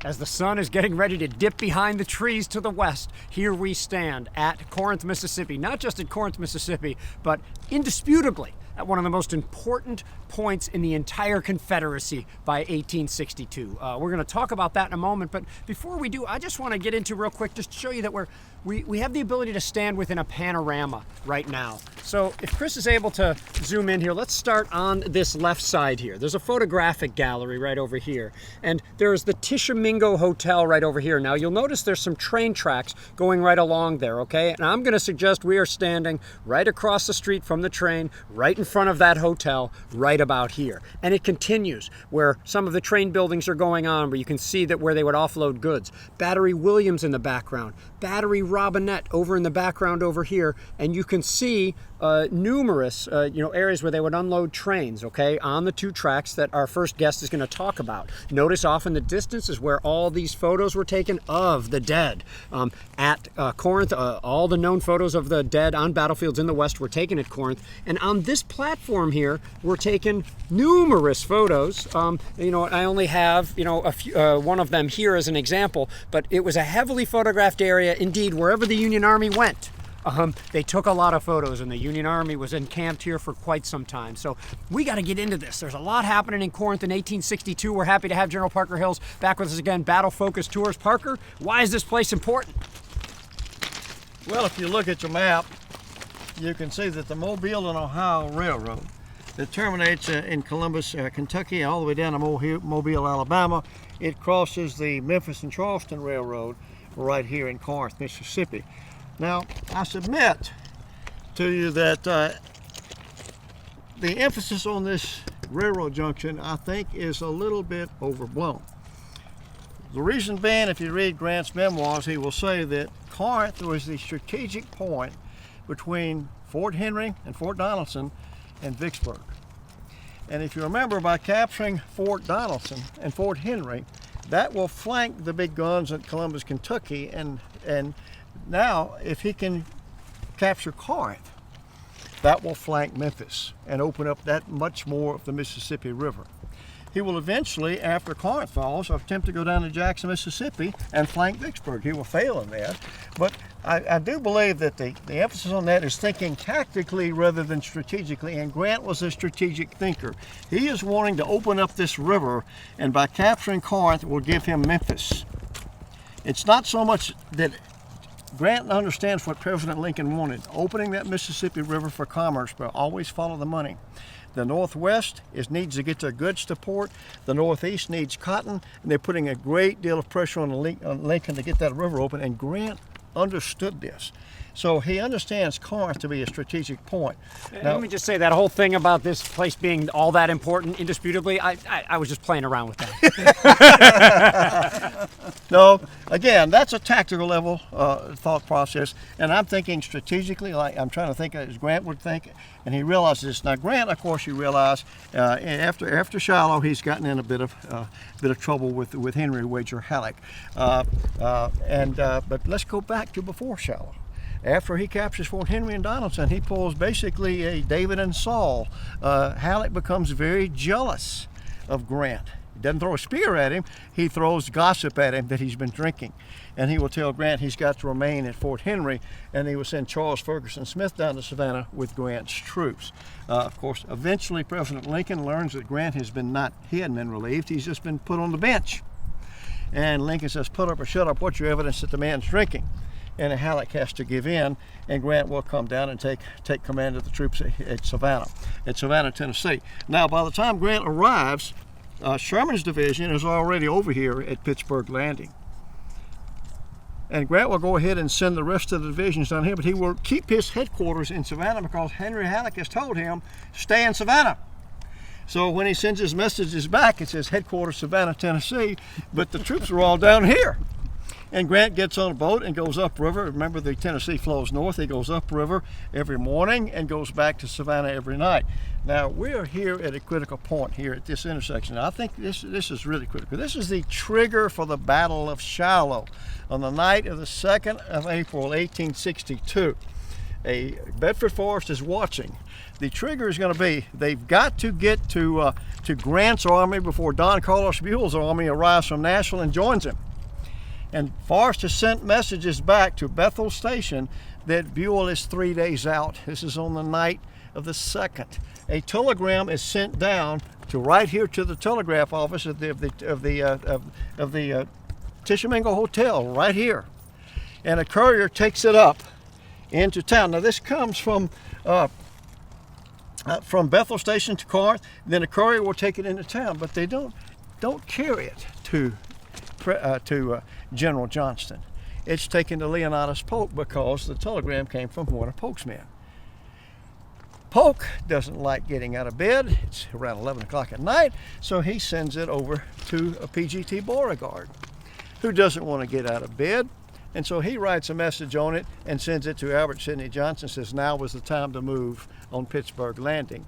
As the sun is getting ready to dip behind the trees to the west, here we stand at Corinth, Mississippi. Not just at Corinth, Mississippi, but indisputably at one of the most important points in the entire Confederacy by 1862. We're going to talk about that in a moment, but before we do, I just want to get into real quick, just to show you that we have the ability to stand within a panorama right now. So if Chris is able to zoom in here, let's start on this left side here. There's a photographic gallery right over here, and there's the Tishomingo Hotel right over here. Now you'll notice there's some train tracks going right along there, okay? And I'm going to suggest we are standing right across the street from the train, right in front of that hotel, right about here. And it continues where some of the train buildings are going on, where you can see that where they would offload goods. Battery Williams in the background, Battery Robinette over in the background over here, and you can see numerous areas where they would unload trains, okay, on the two tracks that our first guest is going to talk about. Notice off in the distance is where all these photos were taken of the dead. At Corinth, all the known photos of the dead on battlefields in the West were taken at Corinth, and on this platform here were taken numerous photos. I only have a few, one of them here as an example, but it was a heavily photographed area indeed. Wherever the Union Army went, they took a lot of photos, and the Union Army was encamped here for quite some time. So we got to get into this. There's a lot happening in Corinth in 1862. We're happy to have General Parker Hills back with us again. Battle Focus Tours. Parker, why is this place important? Well, if you look at your map, you can see that the Mobile and Ohio Railroad that terminates in Columbus, Kentucky, all the way down to Mobile, Alabama, it crosses the Memphis and Charleston Railroad right here in Corinth, Mississippi. Now, I submit to you that the emphasis on this railroad junction, I think, is a little bit overblown. The reason being, if you read Grant's memoirs, he will say that Corinth was the strategic point between Fort Henry and Fort Donelson and Vicksburg. And if you remember, by capturing Fort Donelson and Fort Henry, that will flank the big guns at Columbus, Kentucky, and now if he can capture Corinth, that will flank Memphis and open up that much more of the Mississippi River. He will eventually, after Corinth falls, attempt to go down to Jackson, Mississippi and flank Vicksburg. He will fail in that, but I do believe that the emphasis on that is thinking tactically rather than strategically, and Grant was a strategic thinker. He is wanting to open up this river, and by capturing Corinth, it will give him Memphis. It's not so much that Grant understands what President Lincoln wanted, opening that Mississippi River for commerce, but always follow the money. The Northwest needs to get their goods to port. The Northeast needs cotton, and they're putting a great deal of pressure on Lincoln to get that river open, and Grant understood this. So he understands Corinth to be a strategic point. Now, let me just say that whole thing about this place being all that important, indisputably, I was just playing around with that. No, again, that's a tactical level thought process, and I'm thinking strategically, like I'm trying to think as Grant would think, and he realizes this. Now, Grant, of course, you realize after Shiloh, he's gotten in a bit of trouble with Henry Wager Halleck, but let's go back to before Shiloh. After he captures Fort Henry and Donelson, he pulls basically a David and Saul. Halleck becomes very jealous of Grant. He doesn't throw a spear at him, he throws gossip at him that he's been drinking. And he will tell Grant he's got to remain at Fort Henry, and he will send Charles Ferguson Smith down to Savannah with Grant's troops. Of course, eventually President Lincoln learns that Grant he hadn't been relieved, he's just been put on the bench. And Lincoln says, put up or shut up, what's your evidence that the man's drinking? And Halleck has to give in, and Grant will come down and take command of the troops at Savannah, Tennessee. Now, by the time Grant arrives, Sherman's division is already over here at Pittsburgh Landing. And Grant will go ahead and send the rest of the divisions down here, but he will keep his headquarters in Savannah because Henry Halleck has told him, stay in Savannah. So when he sends his messages back, it says headquarters Savannah, Tennessee, but the troops are all down here. And Grant gets on a boat and goes upriver. Remember, the Tennessee flows north. He goes upriver every morning and goes back to Savannah every night. Now, we are here at a critical point here at this intersection. I think this is really critical. This is the trigger for the Battle of Shiloh on the night of the 2nd of April, 1862. Bedford Forrest is watching. The trigger is going to be, they've got to get to Grant's army before Don Carlos Buell's army arrives from Nashville and joins him. And Forrest has sent messages back to Bethel Station that Buell is 3 days out. This is on the night of the 2nd. A telegram is sent down to right here to the telegraph office of the Tishomingo Hotel right here, and a courier takes it up into town. Now this comes from Bethel Station to Corinth. Then a courier will take it into town, but they don't carry it to General Johnston. It's taken to Leonidas Polk because the telegram came from one of Polk's men. Polk doesn't like getting out of bed. It's around 11 o'clock at night, so he sends it over to a PGT Beauregard, who doesn't want to get out of bed. And so he writes a message on it and sends it to Albert Sidney Johnston, says now was the time to move on Pittsburgh Landing.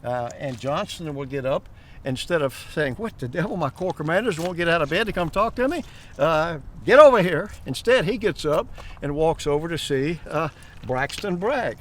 And Johnston will get up, instead of saying, what the devil, my corps commanders won't get out of bed to come talk to me? Get over here. Instead, he gets up and walks over to see Braxton Bragg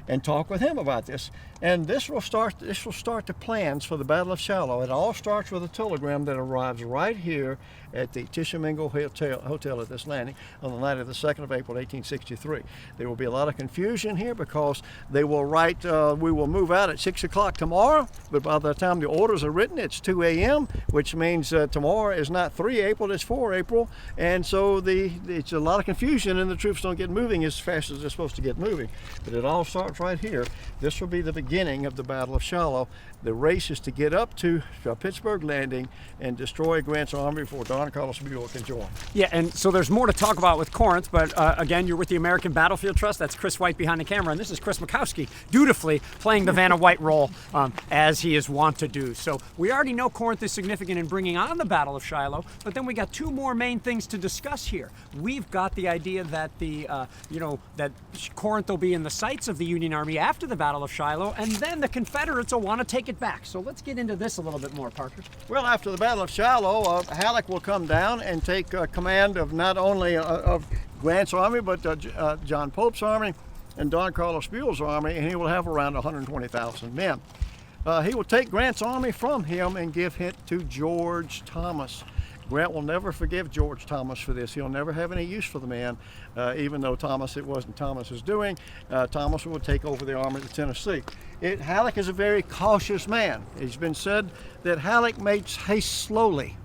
and talk with him about this. And this will start the plans for the Battle of Shiloh. It all starts with a telegram that arrives right here at the Tishomingo Hotel at this landing on the night of the 2nd of April, 1863. There will be a lot of confusion here because they will write, we will move out at 6 o'clock tomorrow, but by the time the orders are written, it's 2 a.m., which means tomorrow is not 3 April, it's 4 April. And so it's a lot of confusion, and the troops don't get moving as fast as they're supposed to get moving. But it all starts right here. This will be the beginning of the Battle of Shiloh. The race is to get up to Pittsburgh Landing and destroy Grant's army before Don Carlos Buell can join. Yeah, and so there's more to talk about with Corinth, but again, you're with the American Battlefield Trust. That's Chris White behind the camera, and this is Chris Mackowski, dutifully playing the Vanna White role as he is wont to do. So we already know Corinth is significant in bringing on the Battle of Shiloh, but then we got two more main things to discuss here. We've got the idea that that Corinth will be in the sights of the Union Army after the Battle of Shiloh, and then the Confederates will want to take it back. So let's get into this a little bit more, Parker. Well, after the Battle of Shiloh, Halleck will come down and take command of not only of Grant's army, but John Pope's army and Don Carlos Buell's army, and he will have around 120,000 men. He will take Grant's army from him and give it to George Thomas. Grant will never forgive George Thomas for this. He'll never have any use for the man, even though it wasn't Thomas's doing. Thomas will take over the Army of the Tennessee. Halleck is a very cautious man. It's been said that Halleck makes haste slowly.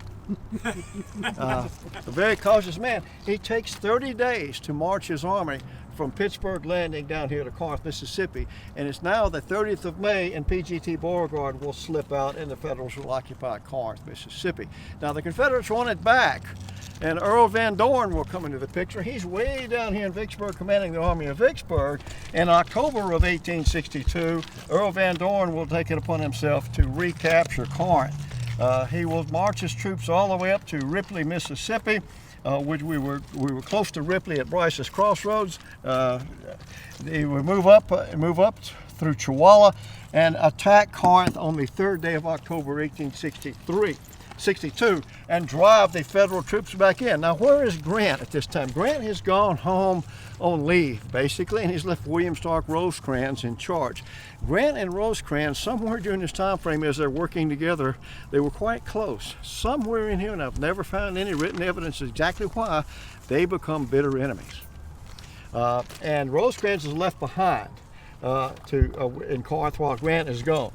A very cautious man. He takes 30 days to march his army from Pittsburgh Landing down here to Corinth, Mississippi, and it's now the 30th of May, and PGT Beauregard will slip out and the Federals will occupy Corinth, Mississippi. Now the Confederates want it back, and Earl Van Dorn will come into the picture. He's way down here in Vicksburg commanding the Army of Vicksburg. In October of 1862, Earl Van Dorn will take it upon himself to recapture Corinth. He will march his troops all the way up to Ripley, Mississippi, which we were close to Ripley at Bryce's Crossroads. They will move up through Chewalla and attack Corinth on the 3rd day of October, 1862, and drive the Federal troops back in. Now, where is Grant at this time? Grant has gone home on leave, basically, and he's left William Stark Rosecrans in charge. Grant and Rosecrans, somewhere during this time frame as they're working together, they were quite close. Somewhere in here, and I've never found any written evidence exactly why, they become bitter enemies. And Rosecrans is left behind in Corinth while Grant is gone.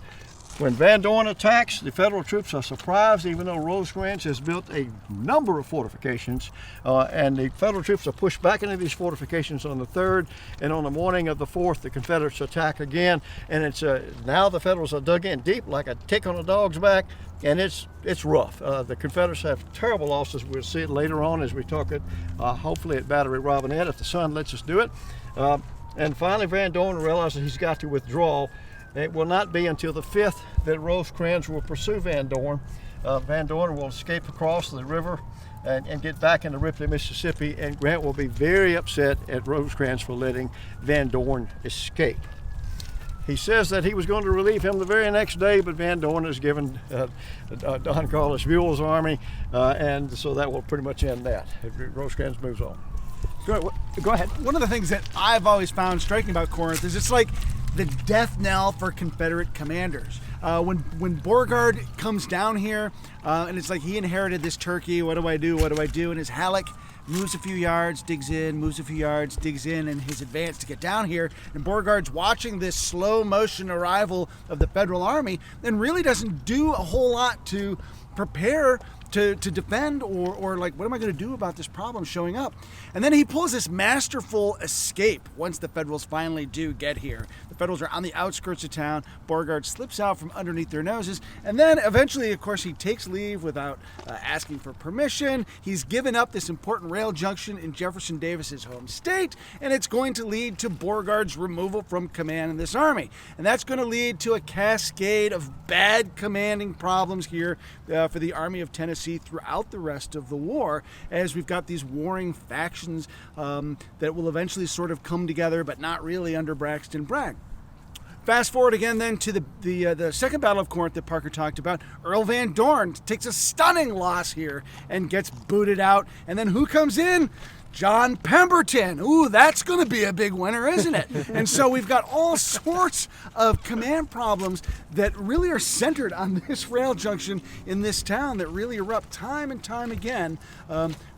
When Van Dorn attacks, the Federal troops are surprised, even though Rosecrans has built a number of fortifications, and the Federal troops are pushed back into these fortifications on the 3rd, and on the morning of the 4th, the Confederates attack again, and it's now the Federals are dug in deep like a tick on a dog's back, and it's rough. The Confederates have terrible losses. We'll see it later on as we talk it, hopefully at Battery Robinette, if the sun lets us do it. And finally, Van Dorn realizes he's got to withdraw. It will not be until the 5th that Rosecrans will pursue Van Dorn. Van Dorn will escape across the river and get back into Ripley, Mississippi, and Grant will be very upset at Rosecrans for letting Van Dorn escape. He says that he was going to relieve him the very next day, but Van Dorn has given Don Carlos Buell's army, and so that will pretty much end that. Rosecrans moves on. Go ahead. One of the things that I've always found striking about Corinth is it's like the death knell for Confederate commanders. When Beauregard comes down here, and it's like he inherited this turkey. What do I do? What do I do? And his Halleck moves a few yards, digs in, moves a few yards, digs in his advance to get down here. And Beauregard's watching this slow motion arrival of the Federal Army and really doesn't do a whole lot to prepare to defend or like, what am I going to do about this problem showing up? And then he pulls this masterful escape once the Federals finally do get here. The Federals are on the outskirts of town. Beauregard slips out from underneath their noses. And then eventually, of course, he takes leave without asking for permission. He's given up this important rail junction in Jefferson Davis's home state, and it's going to lead to Beauregard's removal from command in this army. And that's going to lead to a cascade of bad commanding problems here for the Army of Tennessee throughout the rest of the war, as we've got these warring factions that will eventually sort of come together, but not really under Braxton Bragg. Fast forward again then to the Second Battle of Corinth that Parker talked about. Earl Van Dorn takes a stunning loss here and gets booted out. And then who comes in? John Pemberton. Ooh, that's going to be a big winner, isn't it? And so we've got all sorts of command problems that really are centered on this rail junction in this town that really erupt time and time again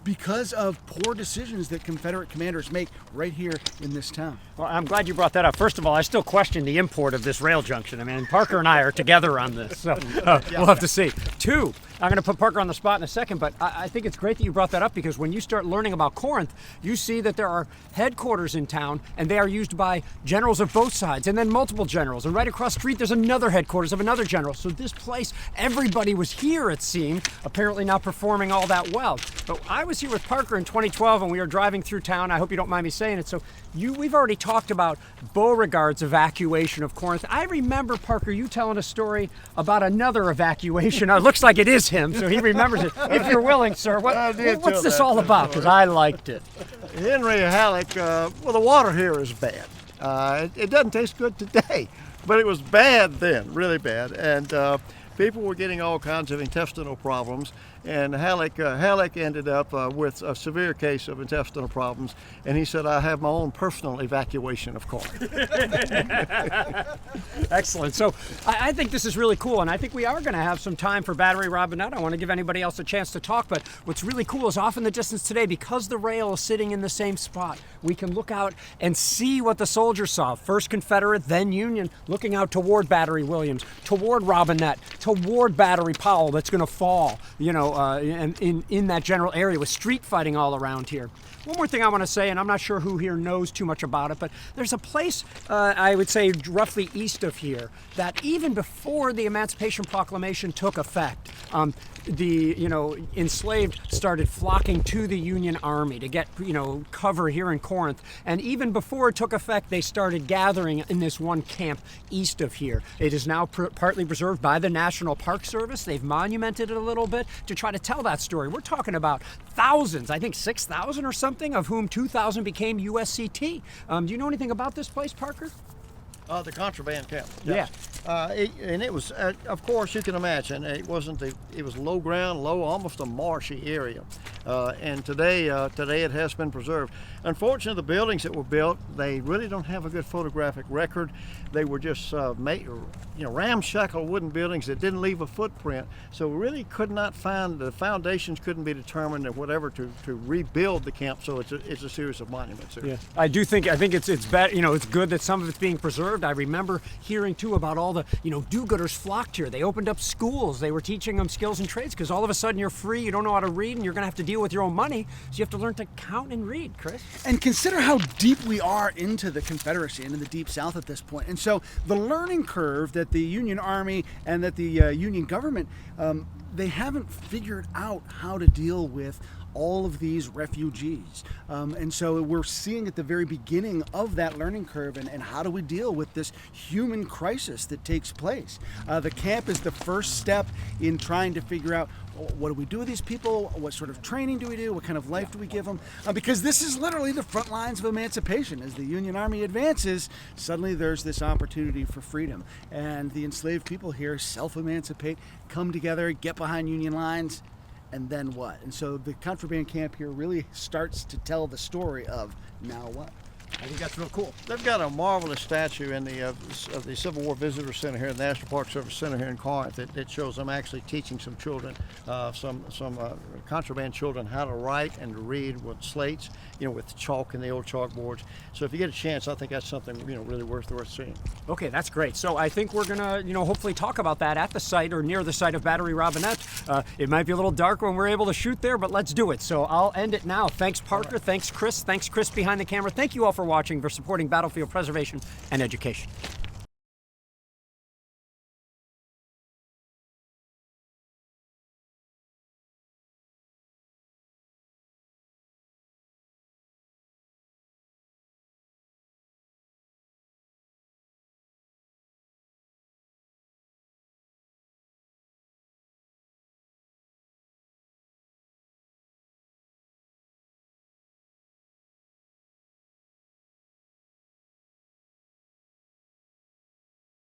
because of poor decisions that Confederate commanders make right here in this town. Well, I'm glad you brought that up. First of all, I still question the import of this rail junction. I mean, Parker and I are together on this, so we'll have to see. Two, I'm going to put Parker on the spot in a second, but I think it's great that you brought that up, because when you start learning about Corinth, you see that there are headquarters in town, and they are used by generals of both sides, and then multiple generals. And right across the street, there's another headquarters of another general. So this place, everybody was here, it seemed, apparently not performing all that well. But I was here with Parker in 2012, and we were driving through town. I hope you don't mind me saying it. So we've already talked about Beauregard's evacuation of Corinth. I remember, Parker, you telling a story about another evacuation. It looks like it is him, so he remembers it. If you're willing, sir, what's this all about? Because I liked it. Henry Halleck, well, the water here is bad. It doesn't taste good today, but it was bad then, really bad. And people were getting all kinds of intestinal problems. And Halleck ended up with a severe case of intestinal problems, and he said, I have my own personal evacuation of Corinth. Excellent. So I think this is really cool, and I think we are going to have some time for Battery Robinette. I want to give anybody else a chance to talk, but what's really cool is off in the distance today, because the rail is sitting in the same spot, we can look out and see what the soldiers saw. First Confederate, then Union, looking out toward Battery Williams, toward Robinette, toward Battery Powell that's going to fall, in that general area with street fighting all around here. One more thing I want to say, and I'm not sure who here knows too much about it, but there's a place, I would say roughly east of here, that even before the Emancipation Proclamation took effect, the enslaved started flocking to the Union Army to get cover here in Corinth, and even before it took effect, they started gathering in this one camp east of here. It is now partly preserved by the National Park Service. They've monumented it a little bit to try to tell that story. We're talking about thousands, I think 6,000 or something, of whom 2,000 became USCT. Do you know anything about this place, Parker? The contraband camp. Yes. Yeah. And it was, of course, you can imagine, it was low ground, almost a marshy area. And today it has been preserved. Unfortunately, the buildings that were built, they really don't have a good photographic record. They were just ramshackle wooden buildings that didn't leave a footprint. So we really could not find, the foundations couldn't be determined or whatever to rebuild the camp. So it's a series of monuments here. Yeah. I think it's bad. It's good that some of it's being preserved. I remember hearing too about all the do-gooders flocked here. They opened up schools. They were teaching them skills and trades, because all of a sudden you're free. You don't know how to read, and you're going to have to deal with your own money. So you have to learn to count and read, Chris. And consider how deep we are into the Confederacy and in the Deep South at this point. And so the learning curve that the Union Army and that the Union government, they haven't figured out how to deal with all of these refugees. And so we're seeing at the very beginning of that learning curve, and how do we deal with this human crisis that takes place. The camp is the first step in trying to figure out, what do we do with these people? What sort of training do we do? What kind of life do we give them? Because this is literally the front lines of emancipation. As the Union Army advances, suddenly there's this opportunity for freedom. And the enslaved people here self-emancipate, come together, get behind Union lines, and then what? And so the contraband camp here really starts to tell the story of now what. I think that's real cool. They've got a marvelous statue in the of the Civil War Visitor Center here, the National Park Service Center here in Corinth. That shows them actually teaching some children, some contraband children, how to write and to read with slates, with chalk and the old chalkboards. So if you get a chance, I think that's something really worth seeing. Okay, that's great. So I think we're gonna, hopefully talk about that at the site or near the site of Battery Robinette. It might be a little dark when we're able to shoot there, but let's do it. So I'll end it now. Thanks, Parker. Right. Thanks, Chris. Thanks, Chris behind the camera. Thank you all for watching, for supporting battlefield preservation and education.